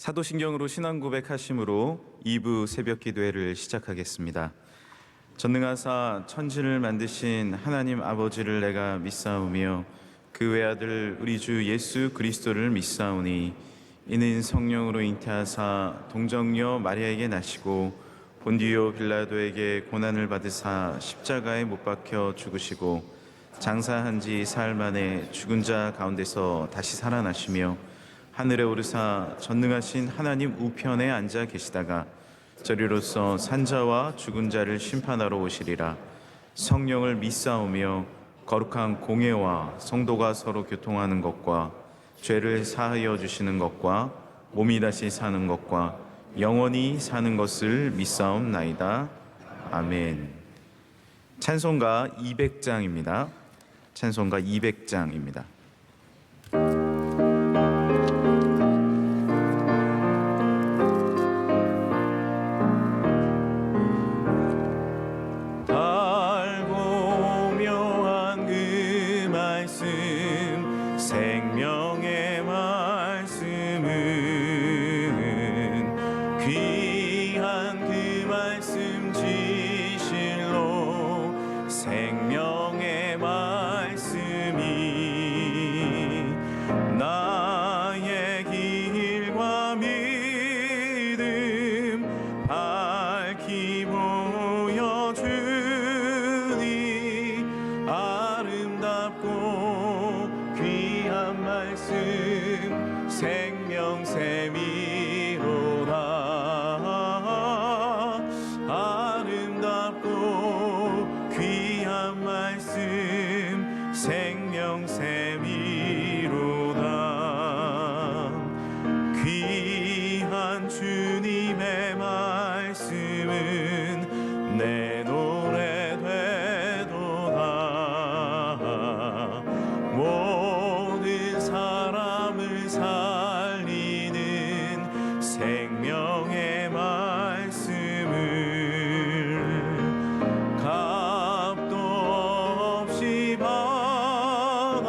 사도신경으로 신앙 고백하심으로 2부 새벽 기도회를 시작하겠습니다. 전능하사 천지를 만드신 하나님 아버지를 내가 믿사오며 그 외아들 우리 주 예수 그리스도를 믿사오니 이는 성령으로 잉태하사 동정녀 마리아에게 나시고 본디오 빌라도에게 고난을 받으사 십자가에 못 박혀 죽으시고 장사한 지 사흘 만에 죽은 자 가운데서 다시 살아나시며 하늘에 오르사 전능하신 하나님 우편에 앉아 계시다가 저리로서 산자와 죽은 자를 심판하러 오시리라. 성령을 믿사오며 거룩한 공예와 성도가 서로 교통하는 것과 죄를 사하여 주시는 것과 몸이 다시 사는 것과 영원히 사는 것을 믿사옵나이다. 아멘. 찬송가 200장입니다. 찬송가 200장입니다. 생명의 말씀은 귀한 그 말씀 진실로 생명의 말씀이 나의 길과 믿음 밝히 보여주니 아름답고 귀한 말씀 생명샘이로다. 아름답고 귀한 말씀 생명샘이로다. 귀한 주님의 말씀은 내 노래 되도다. 모든 사람을 살리는 생명의 말씀을 값도 없이 받아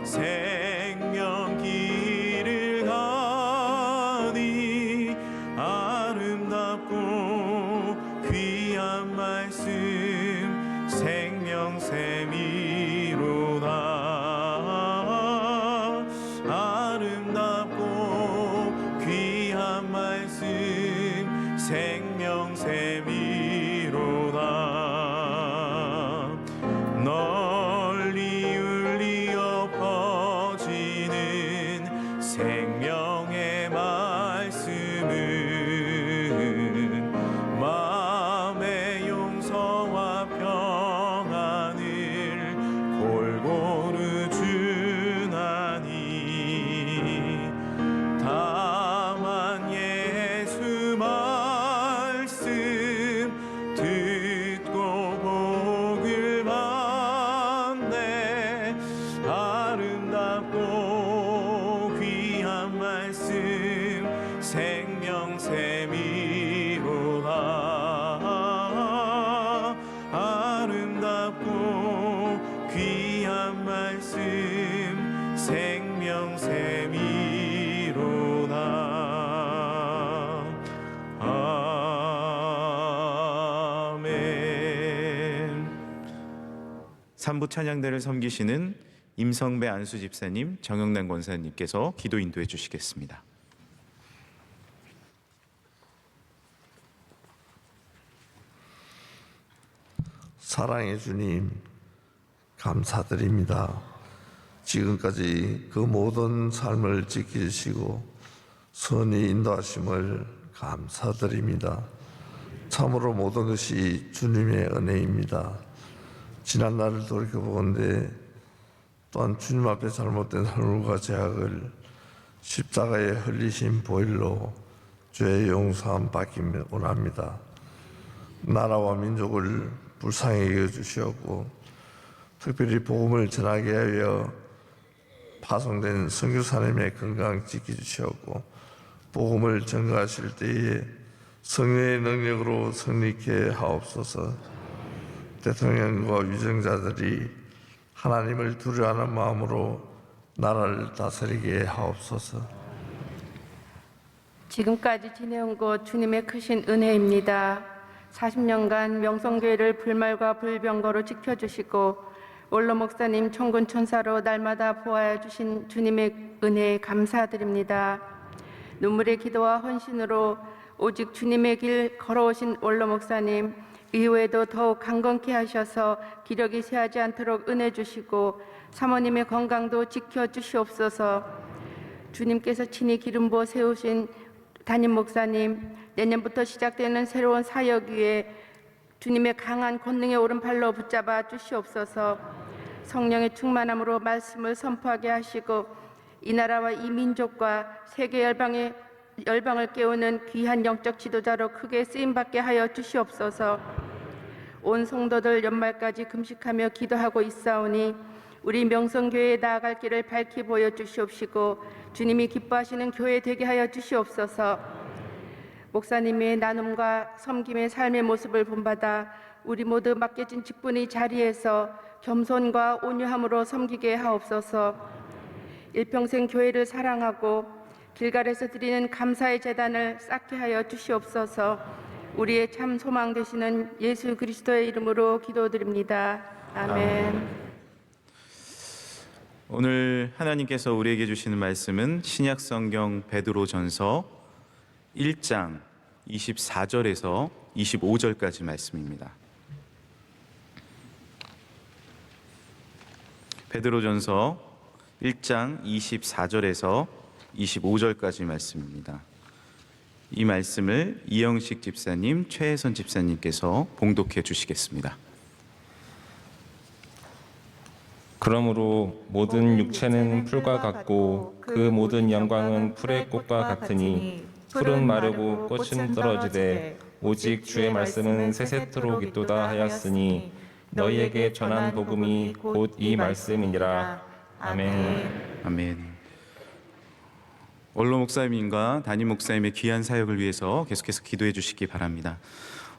생명 길을 가니 아름답고 귀한 말씀 생명샘이로다. 아름답고 귀한 말씀 생명샘이로다. 널리 울리어 퍼지는 생명의 말씀은 마음의 용서와 평안을 골고루 주나니 다만 예수 말씀 듣고 복을 받네. 아름답고 귀한 말씀 생명샘이로다. 아름답고 귀한 말씀 생명샘이로다. 아멘. 3부 찬양대를 섬기시는 임성배 안수 집사님, 정영란 권사님께서 기도 인도해 주시겠습니다. 사랑의 주님, 감사드립니다. 지금까지 그 모든 삶을 지키시고 선히 인도하심을 감사드립니다. 참으로 모든 것이 주님의 은혜입니다. 지난 날을 돌이켜보건대 또한 주님 앞에 잘못된 허물과 죄악을 십자가에 흘리신 보혈로 죄의 용서함 받기를 원합니다. 나라와 민족을 불쌍히 여겨주시었고 특별히 복음을 전하게 하여 파송된 선교사님의 건강 지켜주시었고 복음을 전가하실 때에 성령의 능력으로 성립케 하옵소서. 대통령과 위정자들이 하나님을 두려워하는 마음으로 나라를 다스리게 하옵소서. 지금까지 지내온 것 주님의 크신 은혜입니다. 40년간 명성교회를 불말과 불병거로 지켜주시고 원로 목사님 천군 천사로 날마다 보아해 주신 주님의 은혜에 감사드립니다. 눈물의 기도와 헌신으로 오직 주님의 길 걸어오신 원로 목사님, 이후에도 더욱 강건케 하셔서 기력이 쇠하지 않도록 은혜 주시고 사모님의 건강도 지켜주시옵소서. 주님께서 친히 기름 부어 세우신 담임 목사님, 내년부터 시작되는 새로운 사역 위에 주님의 강한 권능의 오른팔로 붙잡아 주시옵소서. 성령의 충만함으로 말씀을 선포하게 하시고 이 나라와 이 민족과 세계 열방을 깨우는 귀한 영적 지도자로 크게 쓰임받게 하여 주시옵소서. 온 성도들 연말까지 금식하며 기도하고 있사오니 우리 명성교회에 나아갈 길을 밝히 보여주시옵시고 주님이 기뻐하시는 교회 되게 하여 주시옵소서. 목사님의 나눔과 섬김의 삶의 모습을 본받아 우리 모두 맡겨진 직분의 자리에서 겸손과 온유함으로 섬기게 하옵소서. 일평생 교회를 사랑하고 길갈에서 드리는 감사의 제단을 쌓게 하여 주시옵소서. 우리의 참 소망 되시는 예수 그리스도의 이름으로 기도드립니다. 아멘. 오늘 하나님께서 우리에게 주시는 말씀은 신약성경 베드로전서 1장 24절에서 25절까지 말씀입니다. 베드로전서 1장 24절에서 25절까지 말씀입니다. 이 말씀을 이영식 집사님, 최혜선 집사님께서 봉독해 주시겠습니다. 그러므로 모든 육체는 풀과 같고 그 모든 영광은 풀의 꽃과 같으니 풀은 마르고 꽃은 떨어지되 오직 주의 말씀은 세세토록 있도다 하였으니 너희에게 전한 복음이 곧 이 말씀이니라. 아멘. 아멘. 원로 목사님과 담임 목사님의 귀한 사역을 위해서 계속해서 기도해 주시기 바랍니다.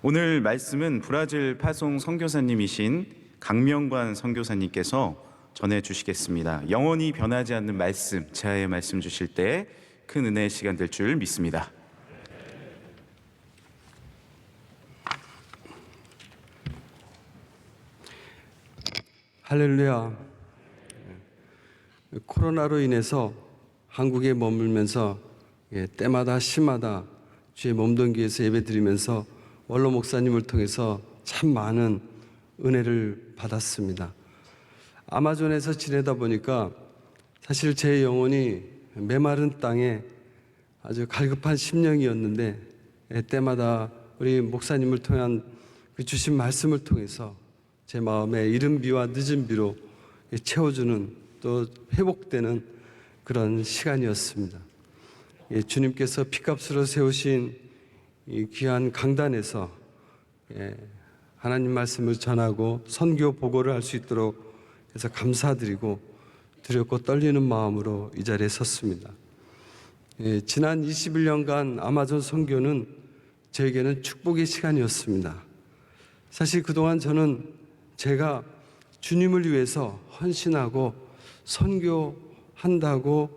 오늘 말씀은 브라질 파송 선교사님이신 강명관 선교사님께서 전해 주시겠습니다. 영원히 변하지 않는 말씀, 제아의 말씀 주실 때 큰 은혜의 시간 될 줄 믿습니다. 할렐루야. 코로나로 인해서 한국에 머물면서 때마다 시마다 주의 몸동기에서 예배드리면서 원로 목사님을 통해서 참 많은 은혜를 받았습니다. 아마존에서 지내다 보니까 사실 제 영혼이 메마른 땅에 아주 갈급한 심령이었는데 때마다 우리 목사님을 통한 그 주신 말씀을 통해서 제 마음에 이른 비와 늦은 비로 채워주는 또 회복되는 그런 시간이었습니다. 주님께서 피값으로 세우신 이 귀한 강단에서 하나님 말씀을 전하고 선교 보고를 할 수 있도록 해서 감사드리고 두렵고 떨리는 마음으로 이 자리에 섰습니다. 지난 21년간 아마존 선교는 저에게는 축복의 시간이었습니다. 사실 그동안 저는 제가 주님을 위해서 헌신하고 선교한다고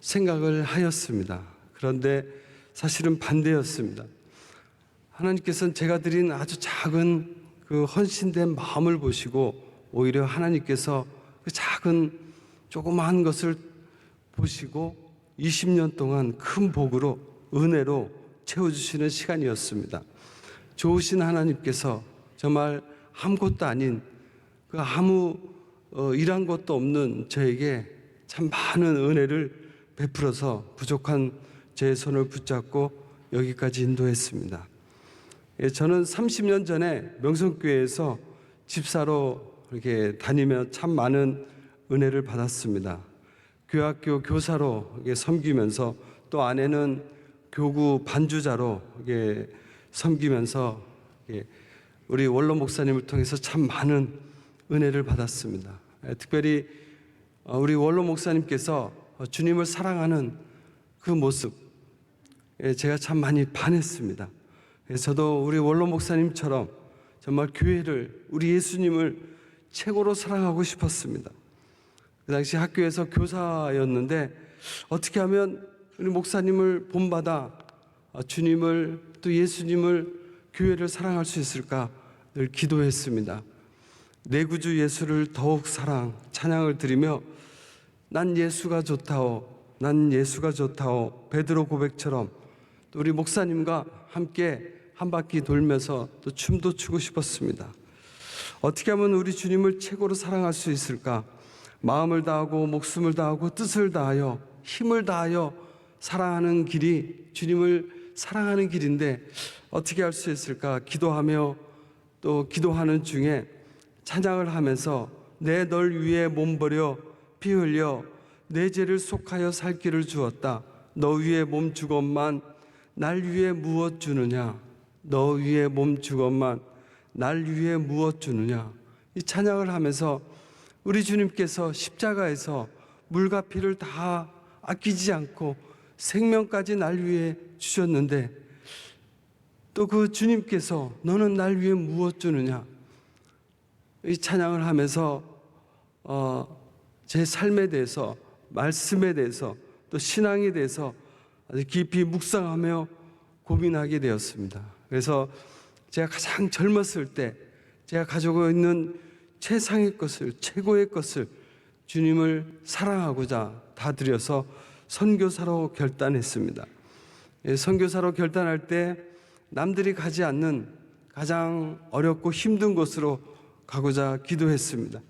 생각을 하였습니다. 그런데 사실은 반대였습니다. 하나님께서는 제가 드린 아주 작은 그 헌신된 마음을 보시고 오히려 하나님께서 그 작은 조그마한 것을 보시고 20년 동안 큰 복으로 은혜로 채워주시는 시간이었습니다. 좋으신 하나님께서 정말 아무것도 아닌 그 아무 일한 것도 없는 저에게 참 많은 은혜를 베풀어서 부족한 제 손을 붙잡고 여기까지 인도했습니다. 저는 30년 전에 명성교회에서 집사로 이렇게 다니며 참 많은 은혜를 받았습니다. 교학교 교사로 섬기면서 또 아내는 교구 반주자로 섬기면서 우리 원로 목사님을 통해서 참 많은 은혜를 받았습니다. 특별히 우리 원로 목사님께서 주님을 사랑하는 그 모습 제가 참 많이 반했습니다. 저도 우리 원로 목사님처럼 정말 교회를 우리 예수님을 최고로 사랑하고 싶었습니다. 그 당시 학교에서 교사였는데 어떻게 하면 우리 목사님을 본받아 주님을 또 예수님을 교회를 사랑할 수 있을까 늘 기도했습니다. 내 구주 예수를 더욱 찬양을 드리며 난 예수가 좋다오, 난 예수가 좋다오, 베드로 고백처럼 또 우리 목사님과 함께 한 바퀴 돌면서 또 춤도 추고 싶었습니다. 어떻게 하면 우리 주님을 최고로 사랑할 수 있을까? 마음을 다하고 목숨을 다하고 뜻을 다하여 힘을 다하여 사랑하는 길이 주님을 사랑하는 길인데 어떻게 할 수 있을까? 기도하며 또 기도하는 중에 찬양을 하면서 내 널 위해 몸 버려 피 흘려 내 죄를 속하여 살 길을 주었다. 너 위에 몸 주건만 날 위해 무엇 주느냐? 너 위에 몸 주건만 날 위해 무엇 주느냐? 이 찬양을 하면서 우리 주님께서 십자가에서 물과 피를 다 아끼지 않고 생명까지 날 위해 주셨는데 또 그 주님께서 너는 날 위해 무엇 주느냐? 이 찬양을 하면서 제 삶에 대해서, 말씀에 대해서, 또 신앙에 대해서 아주 깊이 묵상하며 고민하게 되었습니다. 그래서 제가 가장 젊었을 때 제가 가지고 있는 최상의 것을, 최고의 것을 주님을 사랑하고자 다 드려서 선교사로 결단했습니다. 선교사로 결단할 때 남들이 가지 않는 가장 어렵고 힘든 곳으로 가고자 기도했습니다.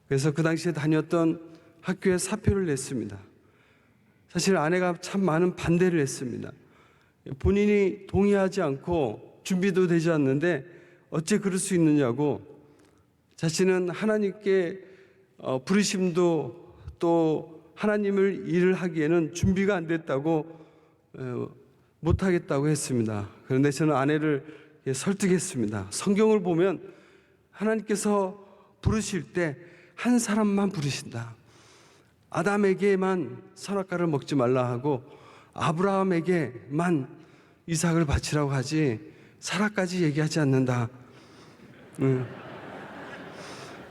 그래서 그 당시에 다녔던 학교에 사표를 냈습니다. 사실 아내가 참 많은 반대를 했습니다. 본인이 동의하지 않고 준비도 되지 않는데 어째 그럴 수 있느냐고, 자신은 하나님께 부르심도 또 하나님을 일을 하기에는 준비가 안 됐다고 못하겠다고 했습니다. 그런데 저는 아내를 설득했습니다. 성경을 보면 하나님께서 부르실 때 한 사람만 부르신다. 아담에게만 선악과를 먹지 말라 하고 아브라함에게만 이삭을 바치라고 하지 사라까지 얘기하지 않는다.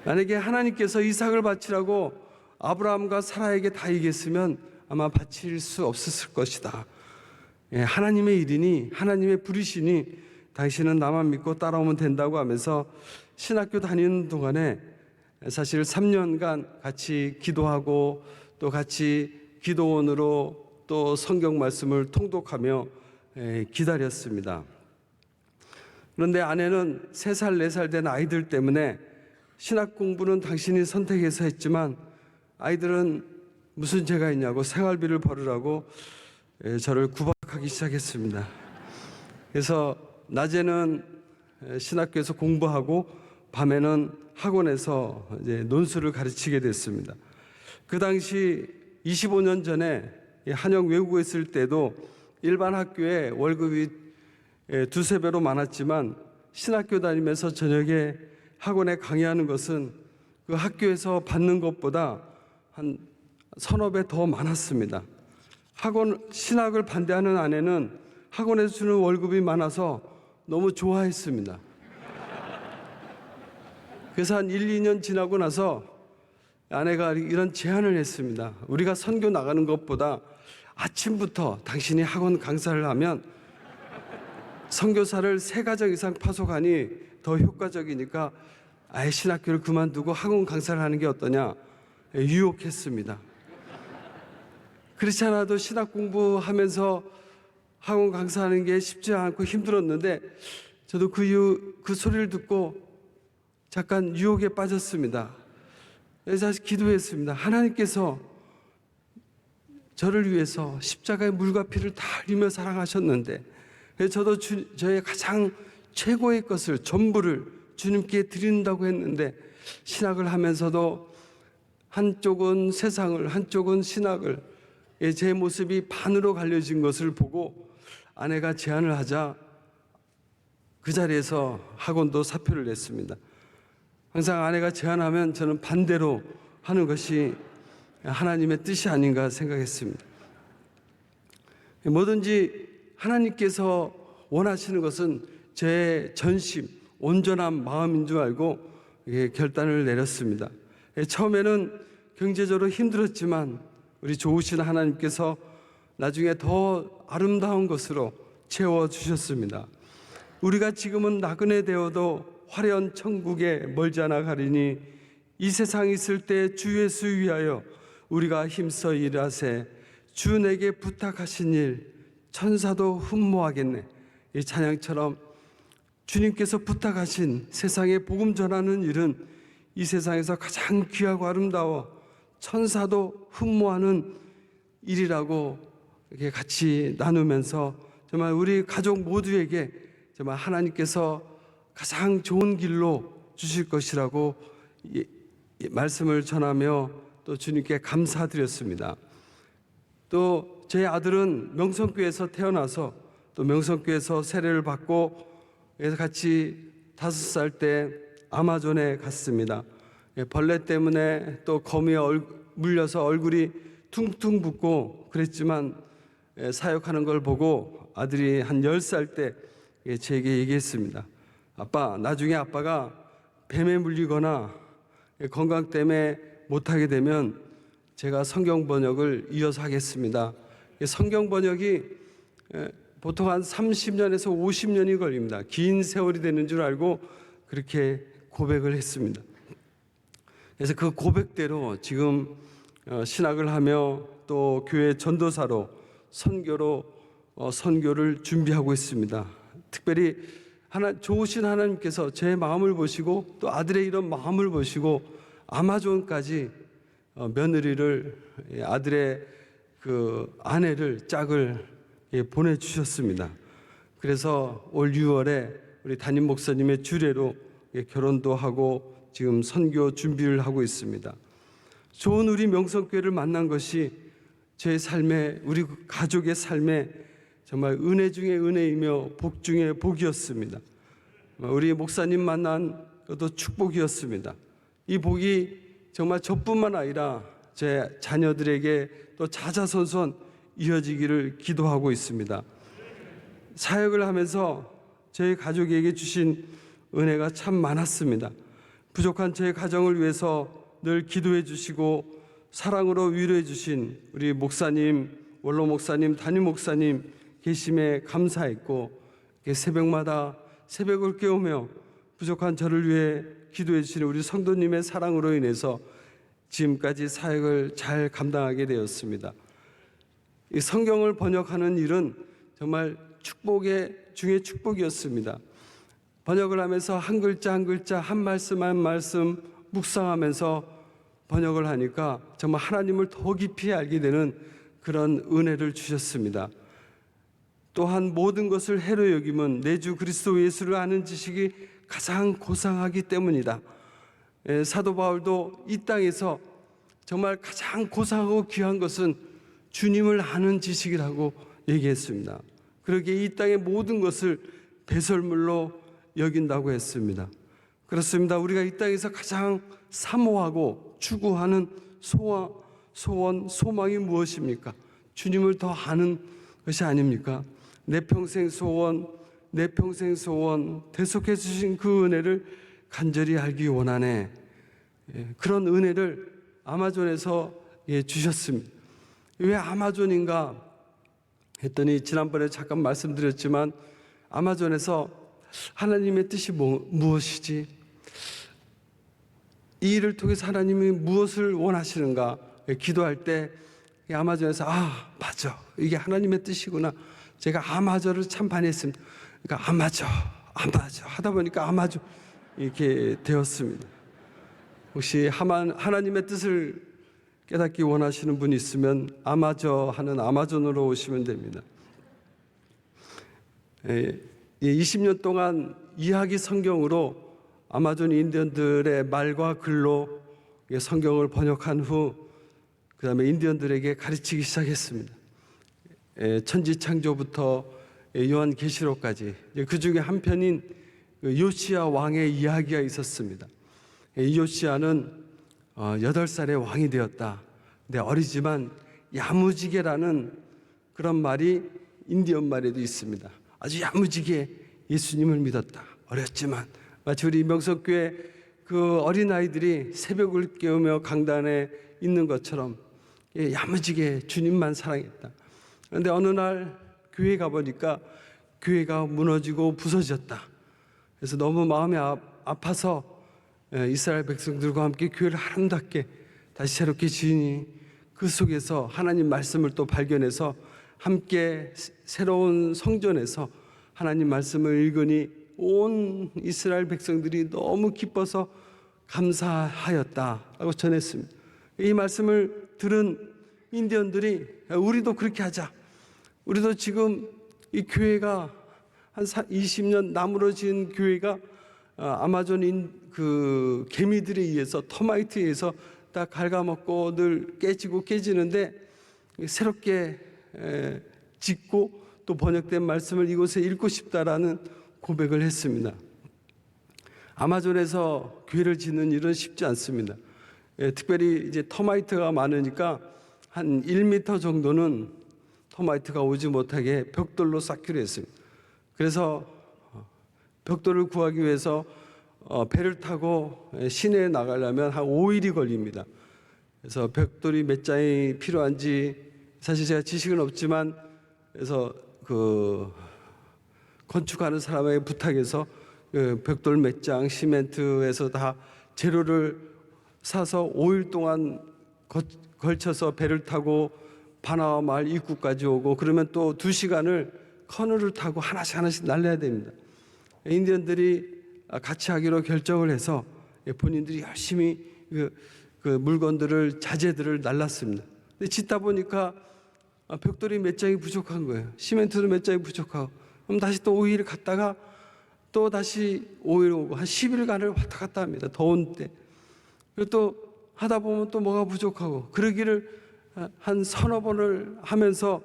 만약에 하나님께서 이삭을 바치라고 아브라함과 사라에게 다 얘기했으면 아마 바칠 수 없었을 것이다. 하나님의 일이니 하나님의 부르시니 당신은 나만 믿고 따라오면 된다고 하면서 신학교 다니는 동안에 사실 3년간 같이 기도하고 또 같이 기도원으로 또 성경 말씀을 통독하며 기다렸습니다. 그런데 아내는 3살, 4살 된 아이들 때문에 신학 공부는 당신이 선택해서 했지만 아이들은 무슨 죄가 있냐고 생활비를 벌으라고 저를 구박하기 시작했습니다. 그래서 낮에는 신학교에서 공부하고 밤에는 학원에서 이제 논술을 가르치게 됐습니다. 그 당시 25년 전에 한영 외국에 있을 때도 일반 학교에 월급이 2~3배로 많았지만 신학교 다니면서 저녁에 학원에 강의하는 것은 그 학교에서 받는 것보다 한 1~2배 더 많았습니다. 신학을 반대하는 아내는 학원에서 주는 월급이 많아서 너무 좋아했습니다. 그래서 한 1~2년 지나고 나서 아내가 이런 제안을 했습니다. 우리가 선교 나가는 것보다 아침부터 당신이 학원 강사를 하면 선교사를 3가정 이상 파송하니 더 효과적이니까 아예 신학교를 그만두고 학원 강사를 하는 게 어떠냐 유혹했습니다. 그렇지 않아도 신학 공부하면서 학원 강사하는 게 쉽지 않고 힘들었는데 저도 그 소리를 듣고 잠깐 유혹에 빠졌습니다. 그래서 기도했습니다. 하나님께서 저를 위해서 십자가의 물과 피를 다 흘리며 사랑하셨는데 저도 저의 가장 최고의 것을 전부를 주님께 드린다고 했는데 신학을 하면서도 한쪽은 세상을 한쪽은 신학을 제 모습이 반으로 갈려진 것을 보고 아내가 제안을 하자 그 자리에서 학원도 사표를 냈습니다. 항상 아내가 제안하면 저는 반대로 하는 것이 하나님의 뜻이 아닌가 생각했습니다. 뭐든지 하나님께서 원하시는 것은 제 전심, 온전한 마음인 줄 알고 결단을 내렸습니다. 처음에는 경제적으로 힘들었지만 우리 좋으신 하나님께서 나중에 더 아름다운 것으로 채워 주셨습니다. 우리가 지금은 나그네 되어도 화려한 천국에 멀지 않아 가리니 이 세상 있을 때 주 예수 위하여 우리가 힘써 일하세 주 내게 부탁하신 일 천사도 흠모하겠네. 이 찬양처럼 주님께서 부탁하신 세상에 복음 전하는 일은 이 세상에서 가장 귀하고 아름다워 천사도 흠모하는 일이라고 이렇게 같이 나누면서 정말 우리 가족 모두에게 정말 하나님께서 가장 좋은 길로 주실 것이라고 말씀을 전하며 또 주님께 감사드렸습니다. 또 제 아들은 명성교회에서 태어나서 또 명성교회에서 세례를 받고 같이 5살 때 아마존에 갔습니다. 벌레 때문에 또 거미에 물려서 얼굴이 퉁퉁 붓고 그랬지만 사역하는 걸 보고 아들이 한 10살 때 제게 얘기했습니다. 아빠, 나중에 아빠가 뱀에 물리거나 건강 때문에 못하게 되면 제가 성경 번역을 이어서 하겠습니다. 성경 번역이 보통 한 30년에서 50년이 걸립니다. 긴 세월이 되는 줄 알고 그렇게 고백을 했습니다. 그래서 그 고백대로 지금 신학을 하며 또 교회 전도사로 선교를 준비하고 있습니다. 특별히 좋으신 하나님께서 제 마음을 보시고 또 아들의 이런 마음을 보시고 아마존까지 며느리를 아들의 그 아내를 짝을 보내주셨습니다. 그래서 올 6월에 우리 담임 목사님의 주례로 결혼도 하고 지금 선교 준비를 하고 있습니다. 좋은 우리 명성교회를 만난 것이 제 삶에 우리 가족의 삶에 정말 은혜 중에 은혜이며 복 중에 복이었습니다. 우리 목사님 만난 것도 축복이었습니다. 이 복이 정말 저뿐만 아니라 제 자녀들에게 또 자자손손 이어지기를 기도하고 있습니다. 사역을 하면서 저희 가족에게 주신 은혜가 참 많았습니다. 부족한 제 가정을 위해서 늘 기도해 주시고 사랑으로 위로해 주신 우리 목사님, 원로 목사님, 담임 목사님 계심에 감사했고 새벽마다 새벽을 깨우며 부족한 저를 위해 기도해 주시는 우리 성도님의 사랑으로 인해서 지금까지 사역을 잘 감당하게 되었습니다. 이 성경을 번역하는 일은 정말 축복의 중에 축복이었습니다. 번역을 하면서 한 글자 한 글자 한 말씀 한 말씀 묵상하면서 번역을 하니까 정말 하나님을 더 깊이 알게 되는 그런 은혜를 주셨습니다. 또한 모든 것을 해로 여김은 내 주 그리스도 예수를 아는 지식이 가장 고상하기 때문이다. 사도 바울도 이 땅에서 정말 가장 고상하고 귀한 것은 주님을 아는 지식이라고 얘기했습니다. 그러기에 이 땅의 모든 것을 배설물로 여긴다고 했습니다. 그렇습니다. 우리가 이 땅에서 가장 사모하고 추구하는 소원, 소망이 무엇입니까? 주님을 더 아는 것이 아닙니까? 내 평생 소원, 대속해 주신 그 은혜를 간절히 알기 원하네. 그런 은혜를 아마존에서 주셨습니다. 왜 아마존인가 했더니 지난번에 잠깐 말씀드렸지만 아마존에서 하나님의 뜻이 무엇이지? 이 일을 통해서 하나님이 무엇을 원하시는가 기도할 때 아마존에서 맞아, 이게 하나님의 뜻이구나. 제가 아마존을 참 많이 했습니다. 그러니까 아마존 하다 보니까 아마존 이렇게 되었습니다. 혹시 하나님의 뜻을 깨닫기 원하시는 분이 있으면 아마저 하는 아마존으로 오시면 됩니다. 20년 동안 이야기 성경으로 아마존 인디언들의 말과 글로 성경을 번역한 후 그 다음에 인디언들에게 가르치기 시작했습니다. 천지창조부터 요한계시록까지 그 중에 한 편인 요시야 왕의 이야기가 있었습니다. 이 요시야는 8살에 왕이 되었다. 근데 어리지만 야무지게라는 그런 말이 인디언 말에도 있습니다. 아주 야무지게 예수님을 믿었다. 어렸지만 마치 우리 명석교회 그 어린아이들이 새벽을 깨우며 강단에 있는 것처럼 야무지게 주님만 사랑했다. 그런데 어느 날 교회에 가보니까 교회가 무너지고 부서졌다. 그래서 너무 마음이 아파서 이스라엘 백성들과 함께 교회를 아름답게 다시 새롭게 지으니 그 속에서 하나님 말씀을 또 발견해서 함께 새로운 성전에서 하나님 말씀을 읽으니 온 이스라엘 백성들이 너무 기뻐서 감사하였다라고 전했습니다. 이 말씀을 들은 인디언들이 우리도 그렇게 하자. 우리도 지금 이 교회가 한 20년 나무로 지은 교회가 아마존인 그 개미들에 의해서 터마이트에 의해서 다 갉아먹고 늘 깨지는데 새롭게 짓고 또 번역된 말씀을 이곳에 읽고 싶다라는 고백을 했습니다. 아마존에서 교회를 짓는 일은 쉽지 않습니다. 특별히 이제 터마이트가 많으니까 한 1m 정도는 터마이트가 오지 못하게 벽돌로 쌓기로 했습니다. 그래서 벽돌을 구하기 위해서 배를 타고 시내에 나가려면 한 5일이 걸립니다. 그래서 벽돌이 몇 장이 필요한지 사실 제가 지식은 없지만 그래서 그 건축하는 사람에게 부탁해서 벽돌 몇 장, 시멘트에서 다 재료를 사서 5일 동안 걸쳐서 배를 타고 바나와 마을 입구까지 오고 그러면 또 2시간을 커널을 타고 하나씩 날려야 됩니다. 인디언들이 같이 하기로 결정을 해서 본인들이 열심히 그 물건들을 자재들을 날랐습니다. 근데 짓다 보니까 벽돌이 몇 장이 부족한 거예요. 시멘트도 몇 장이 부족하고 그럼 다시 또 5일 갔다가 또 다시 5일 오고 한 10일간을 왔다 갔다 합니다. 더운 때. 그리고 또 하다 보면 또 뭐가 부족하고 그러기를 한 서너 번을 하면서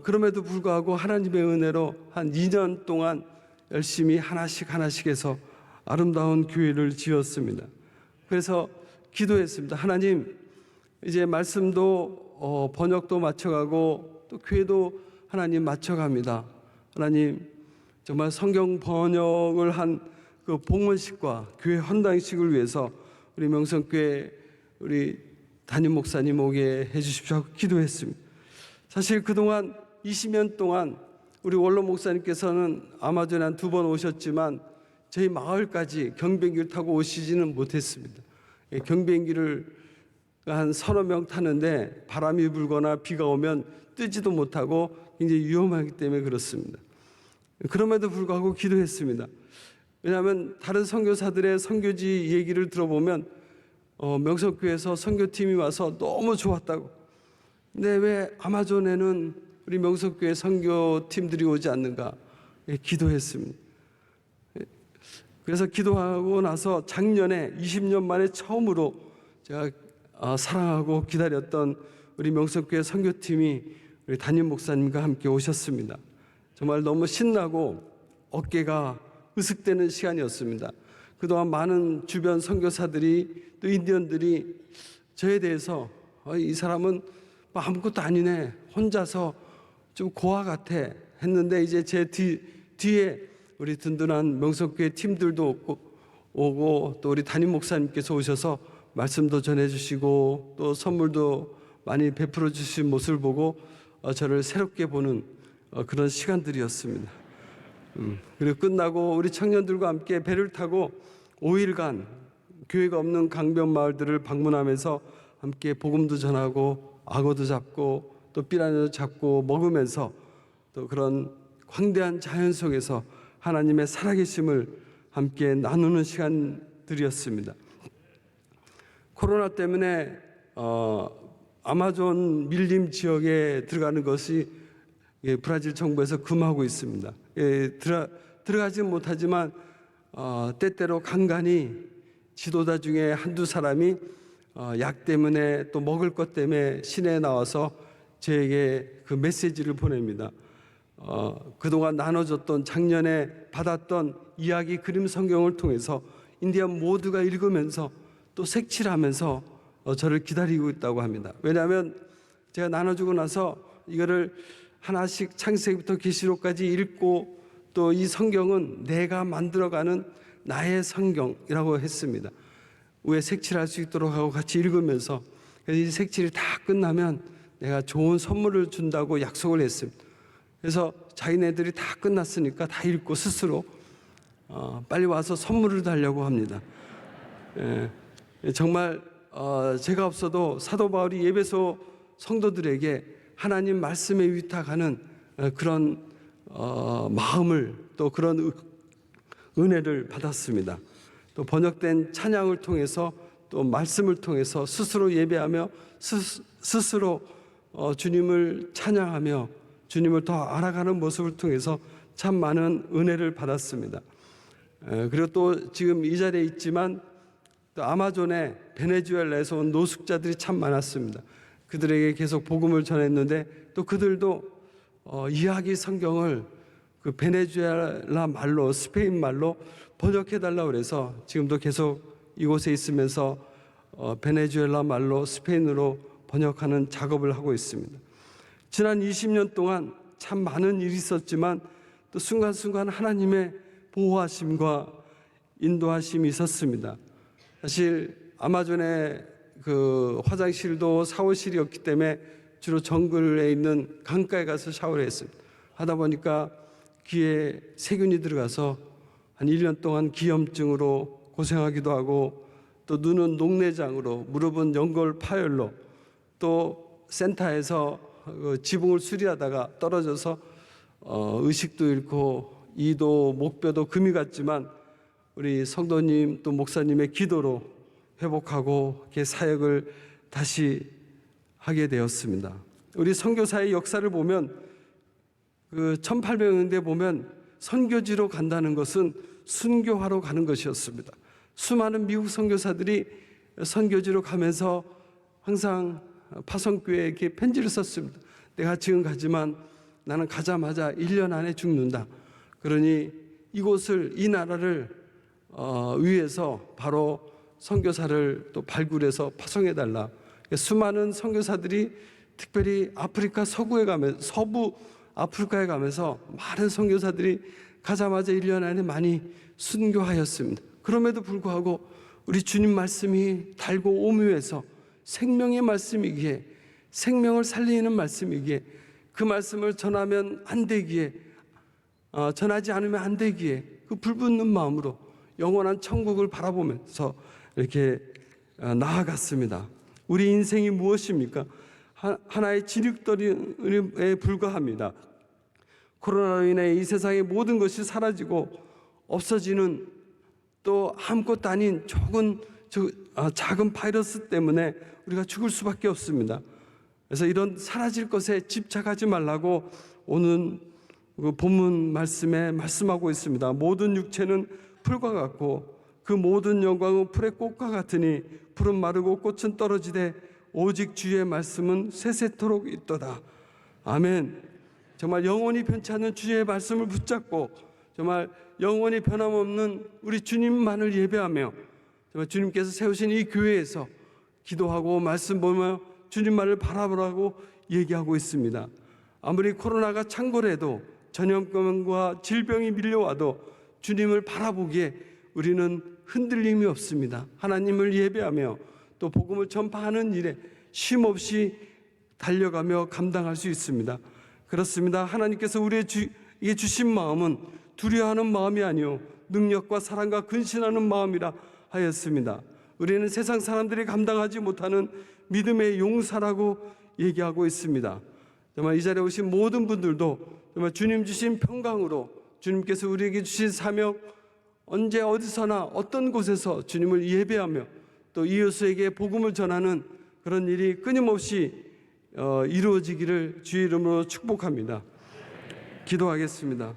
그럼에도 불구하고 하나님의 은혜로 한 2년 동안 열심히 하나씩 해서 아름다운 교회를 지었습니다. 그래서 기도했습니다. 하나님, 이제 말씀도 번역도 맞춰가고 또 교회도 하나님 맞춰갑니다. 하나님, 정말 성경 번역을 한 그 봉헌식과 교회 헌당식을 위해서 우리 명성교회 우리 담임 목사님 오게 해주십시오 하고 기도했습니다. 사실 그동안 20년 동안 우리 원로 목사님께서는 아마존에 한 2번 오셨지만 저희 마을까지 경비행기를 타고 오시지는 못했습니다. 경비행기를 한 서너 명 타는데 바람이 불거나 비가 오면 뜨지도 못하고 굉장히 위험하기 때문에 그렇습니다. 그럼에도 불구하고 기도했습니다. 왜냐하면 다른 선교사들의 선교지 얘기를 들어보면 명석교회에서 선교팀이 와서 너무 좋았다고. 근데 왜 아마존에는 우리 명석교회 선교팀들이 오지 않는가? 기도했습니다. 그래서 기도하고 나서 작년에 20년 만에 처음으로 제가 사랑하고 기다렸던 우리 명석교회 선교팀이 우리 담임 목사님과 함께 오셨습니다. 정말 너무 신나고 어깨가 으슥대는 시간이었습니다. 그동안 많은 주변 선교사들이 또 인디언들이 저에 대해서 이 사람은 뭐 아무것도 아니네, 혼자서 좀 고아 같아 했는데 이제 제 뒤에 우리 든든한 명석교회 팀들도 오고 또 우리 담임 목사님께서 오셔서 말씀도 전해주시고 또 선물도 많이 베풀어 주신 모습을 보고 저를 새롭게 보는 그런 시간들이었습니다. 그리고 끝나고 우리 청년들과 함께 배를 타고 5일간 교회가 없는 강변 마을들을 방문하면서 함께 복음도 전하고 악어도 잡고 또 삐라냐도 잡고 먹으면서 또 그런 광대한 자연 속에서 하나님의 살아계심을 함께 나누는 시간들이었습니다. 코로나 때문에 아마존 밀림 지역에 들어가는 것이 브라질 정부에서 금하고 있습니다. 들어가지 못하지만 때때로 간간히 지도자 중에 한두 사람이 약 때문에 또 먹을 것 때문에 시내에 나와서 저에게 그 메시지를 보냅니다. 그동안 나눠줬던 작년에 받았던 이야기 그림 성경을 통해서 인디안 모두가 읽으면서 또 색칠하면서 저를 기다리고 있다고 합니다. 왜냐하면 제가 나눠주고 나서 이거를 하나씩 창세기부터 계시록까지 읽고 또 이 성경은 내가 만들어가는 나의 성경이라고 했습니다. 위에 색칠할 수 있도록 하고 같이 읽으면서 이 색칠이 다 끝나면 내가 좋은 선물을 준다고 약속을 했습니다. 그래서 자기네들이 다 끝났으니까 다 읽고 스스로 빨리 와서 선물을 달라고 합니다. 정말 제가 없어도 사도 바울이 에베소 성도들에게 하나님 말씀에 위탁하는 그런 마음을 또 그런 은혜를 받았습니다. 또 번역된 찬양을 통해서 또 말씀을 통해서 스스로 예배하며 스스로 주님을 찬양하며 주님을 더 알아가는 모습을 통해서 참 많은 은혜를 받았습니다. 그리고 또 지금 이 자리에 있지만 또 아마존에 베네수엘라에서 온 노숙자들이 참 많았습니다. 그들에게 계속 복음을 전했는데 또 그들도 이야기 성경을 그 베네수엘라 말로 스페인 말로 번역해 달라고 그래서 지금도 계속 이곳에 있으면서 베네수엘라 말로 스페인으로 번역하는 작업을 하고 있습니다. 지난 20년 동안 참 많은 일이 있었지만 또 순간순간 하나님의 보호하심과 인도하심이 있었습니다. 사실 아마존의 그 화장실도 샤워실이었기 때문에 주로 정글에 있는 강가에 가서 샤워를 했습니다. 하다 보니까 귀에 세균이 들어가서 한 1년 동안 기염증으로 고생하기도 하고 또 눈은 녹내장으로 무릎은 연골 파열로 또 센터에서 지붕을 수리하다가 떨어져서 의식도 잃고 이도 목뼈도 금이 갔지만 우리 성도님 또 목사님의 기도로 회복하고 이렇게 사역을 다시 하게 되었습니다. 우리 선교사의 역사를 보면 그 1800년대 보면 선교지로 간다는 것은 순교하러 가는 것이었습니다. 수많은 미국 선교사들이 선교지로 가면서 항상 파송교회에게 편지를 썼습니다. 내가 지금 가지만 나는 가자마자 1년 안에 죽는다. 그러니 이곳을 이 나라를 위해서 바로 선교사를 또 발굴해서 파송해달라. 수많은 선교사들이 특별히 아프리카 서부 아프리카에 가면서 많은 선교사들이 가자마자 1년 안에 많이 순교하였습니다. 그럼에도 불구하고 우리 주님 말씀이 달고 오묘해서 생명의 말씀이기에 생명을 살리는 말씀이기에 그 말씀을 전하면 안 되기에 전하지 않으면 안 되기에 그 불붙는 마음으로 영원한 천국을 바라보면서 이렇게 나아갔습니다. 우리 인생이 무엇입니까? 하나의 진흙더리에 불과합니다. 코로나로 인해 이 세상의 모든 것이 사라지고 없어지는 또 아무것도 아닌 작은 바이러스 때문에 우리가 죽을 수밖에 없습니다. 그래서 이런 사라질 것에 집착하지 말라고 오늘 그 본문 말씀에 말씀하고 있습니다. 모든 육체는 풀과 같고 그 모든 영광은 풀의 꽃과 같으니 풀은 마르고 꽃은 떨어지되 오직 주의 말씀은 세세토록 있도다. 아멘. 정말 영원히 변치 않는 주의 말씀을 붙잡고 정말 영원히 변함없는 우리 주님만을 예배하며 정말 주님께서 세우신 이 교회에서 기도하고 말씀 보며 주님만을 바라보라고 얘기하고 있습니다. 아무리 코로나가 창궐해도 전염병과 질병이 밀려와도 주님을 바라보기에 우리는 흔들림이 없습니다. 하나님을 예배하며 또 복음을 전파하는 일에 쉼없이 달려가며 감당할 수 있습니다. 그렇습니다. 하나님께서 우리에게 주신 마음은 두려워하는 마음이 아니요 능력과 사랑과 근신하는 마음이라 하였습니다. 우리는 세상 사람들이 감당하지 못하는 믿음의 용사라고 얘기하고 있습니다. 정말 이 자리에 오신 모든 분들도 정말 주님 주신 평강으로 주님께서 우리에게 주신 사명 언제 어디서나 어떤 곳에서 주님을 예배하며 또 이웃에게 복음을 전하는 그런 일이 끊임없이 이루어지기를 주의 이름으로 축복합니다. 기도하겠습니다.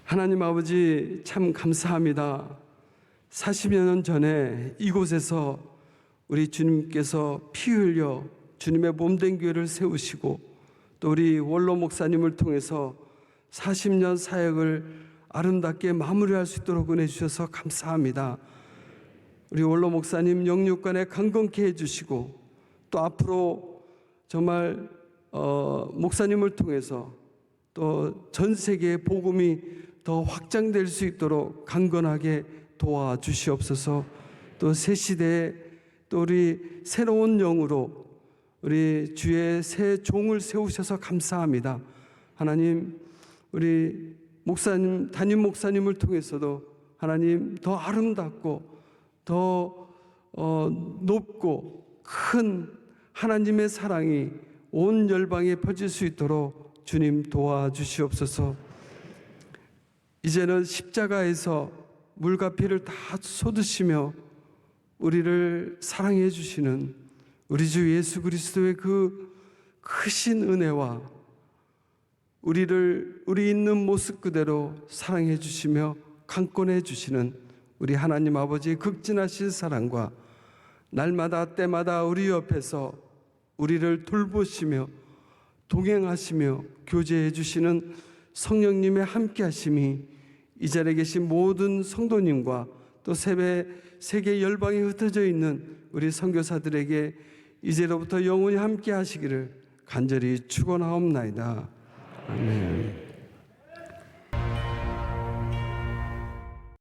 하나님 아버지 참 감사합니다. 40여 년 전에 이곳에서 우리 주님께서 피 흘려 주님의 몸된 교회를 세우시고 또 우리 원로 목사님을 통해서 40년 사역을 아름답게 마무리할 수 있도록 은혜 주셔서 감사합니다. 우리 원로 목사님 영육간에 강건케 해주시고 또 앞으로 정말 목사님을 통해서 또 전 세계의 복음이 더 확장될 수 있도록 강건하게 도와주시옵소서. 또 새 시대에 또 우리 새로운 영으로 우리 주의 새 종을 세우셔서 감사합니다. 하나님, 우리 목사님, 담임 목사님을 통해서도 하나님 더 아름답고 더 높고 큰 하나님의 사랑이 온 열방에 퍼질 수 있도록 주님 도와주시옵소서. 이제는 십자가에서 물과 피를 다 쏟으시며 우리를 사랑해 주시는 우리 주 예수 그리스도의 그 크신 은혜와 우리 있는 모습 그대로 사랑해 주시며 강권해 주시는 우리 하나님 아버지의 극진하신 사랑과 날마다 때마다 우리 옆에서 우리를 돌보시며 동행하시며 교제해 주시는 성령님의 함께하심이 이 자리에 계신 모든 성도님과 또 세계 열방에 흩어져 있는 우리 선교사들에게 이제로부터 영원히 함께 하시기를 간절히 축원하옵나이다. 아멘.